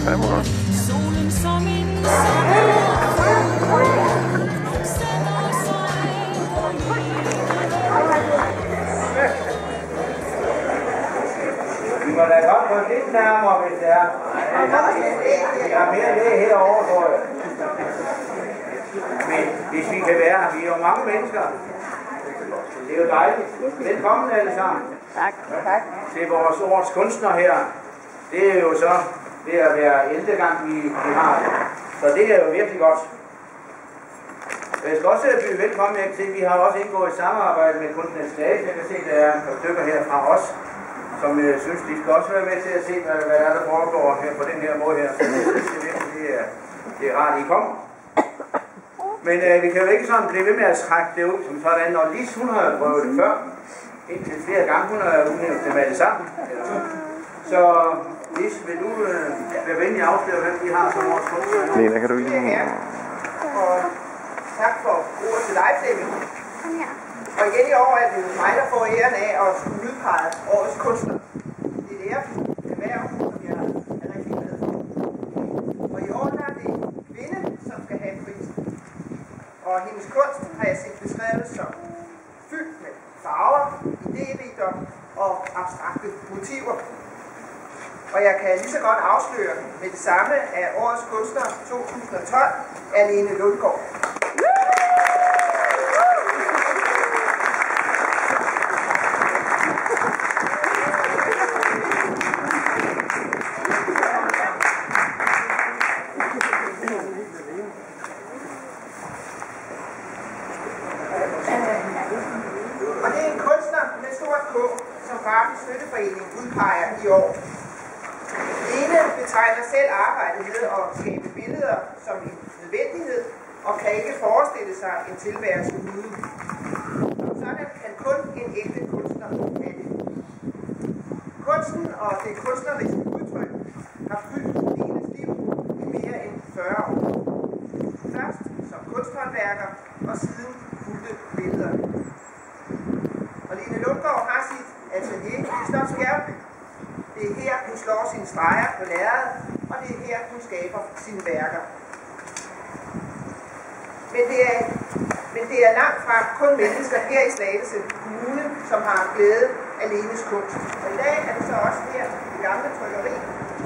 fandme godt. Solen som en Vi må da godt gå lidt nærmere, hvis det er. Vi har mere det herovre, tror jeg. Men hvis vi kan være her, vi er jo mange mennesker. Det er jo dejligt. Velkommen alle sammen. Tak. Tak. Til vores årets kunstner her. Det er jo så ved at være 11. gang, vi har det. Så det er jo virkelig godt. Jeg skal også byde velkommen. Jeg kan se, at vi har også indgået et samarbejde med Kunstnernes Dage. Jeg kan se, at der er et stykker her fra os, som synes, de skal også være med til at se, hvad der foregår her på den her måde her. Så det er rart, I kommer. Men vi kan jo ikke sådan blive ved med at trække det ud som sådan, når Lis, hun har prøvet det før, indtil flere gange, hun har udnævnt dem alle sammen. Så Lis, vil du være venlig at afsløre, hvem vi har som vores kunstner? Lena, kan du ikke lide? Og tak for ordet til dig, Flemming. Og igen i år er det mig, der får æren af at skulle udpege årets kunstner. Det er det erhverv, som jeg er rigtig glad for. Og i år er det kvinde, som skal have prisen. Og hendes kunst har jeg set beskrevet som fyldt med farver, idérigdom og abstrakte motiver. Og jeg kan lige så godt afsløre med det samme af årets kunstner 2012, Lene Lundgaard. Og det er en kunstner med stort K, som Grafisk Støtteforening udpeger i år. Lene betegner selv arbejdet med at skabe billeder som en nødvendighed, og kan ikke forestille sig en tilværelse uden. Sådan kan kun en ægte kunstner have det. Kunsten og det kunstneriske udtryk har fyldt Lenes liv i mere end 40 år. Først som kunsthåndværker, og siden fulgte billederne. Og Lene Lundgaard har sit atelier i Slotsbjergby. Det er her, hun slår sine streger på lærredet, og det er her, hun skaber sine værker. Men det er langt fra kun mennesker her i Slagelse Kommune, som har glæde af Lenes kunst. Og i dag er det så også her i det gamle trykkeri,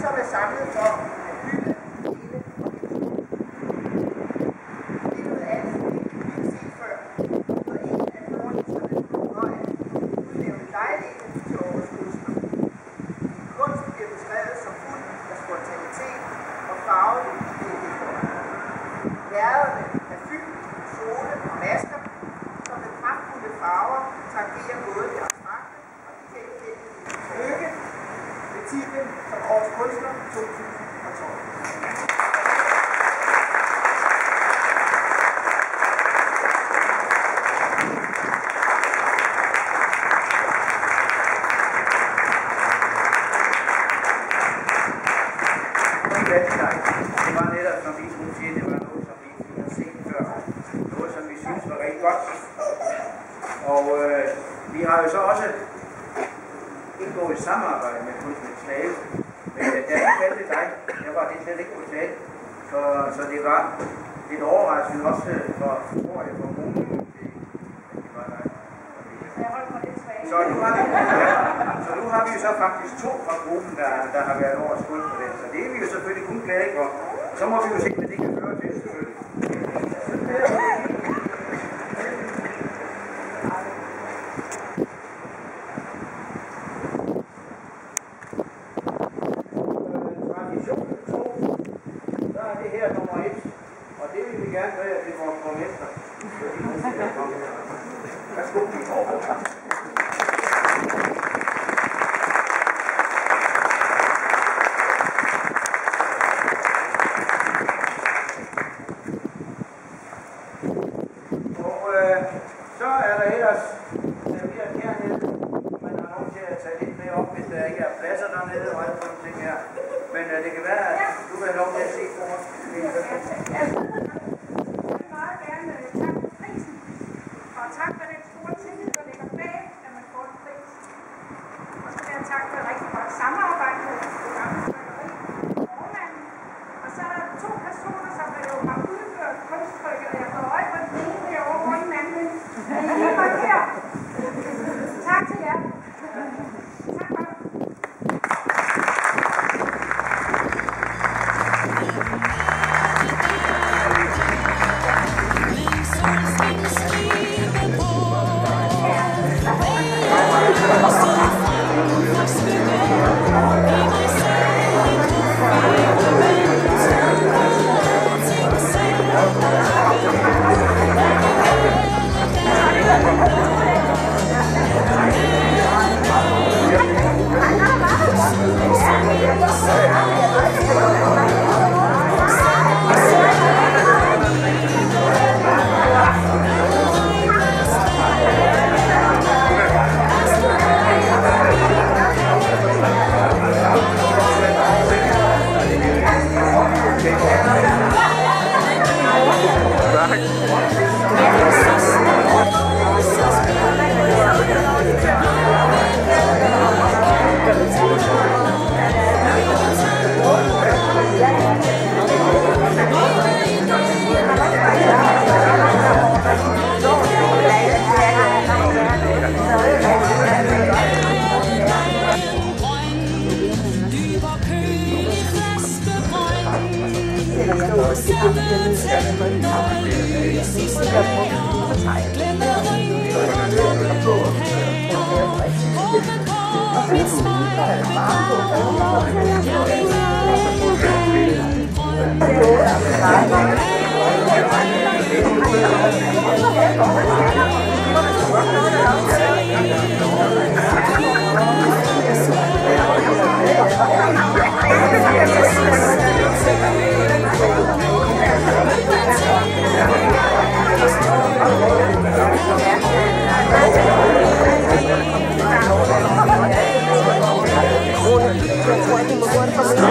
som er samlet for at hylde Lene og hendes kunst. Det er noget andet, vi har set før. Og en af kunstnerne og at udnævne Lejlene til årets kunstner. Kunst bliver beskrevet som fuld af spontanitet og farvelig identitet. Lærrederne er fyldt med sole og masker, som med kraftfulde farver tangerer både det abstrakte og det tilfældige lykke med titlen som årets kunstner 2012. Det var netop, som vi skulle sige, det var noget, som vi har set før. Noget, som vi synes var rigtig godt. Og vi har jo så også indgået et samarbejde med Kunstnernes Dage. Men da jeg kaldte dig, der var det slet ikke på tale. Så det var lidt overraskende også for kommunen. Det var dig. Så nu har vi jo så faktisk 2 fra gruppen, der har været årets kunstner der. Så det er vi jo selvfølgelig kun glade for. Så må vi jo se, hvad det kan føre til, selvfølgelig. Traditionen 2, så er det her nummer 1. Og det vil vi gerne gøre til vores borgmester. Værsgo, vi får. Så er der ellers serveret hernede. Man har lov til at tage lidt med op, hvis der ikke er pladser dernede og alt sådan ting her. Men det kan være, at du vil have lov til at se for os. Jeg vil meget gerne tak for prisen. Og tak for den store tillid, der ligger bag, at man får en pris. Og så vil jeg tak for et rigtig godt samarbejde med det gamle trykkeri. Formanden Jeg tror ikke, vi må gå det for mig.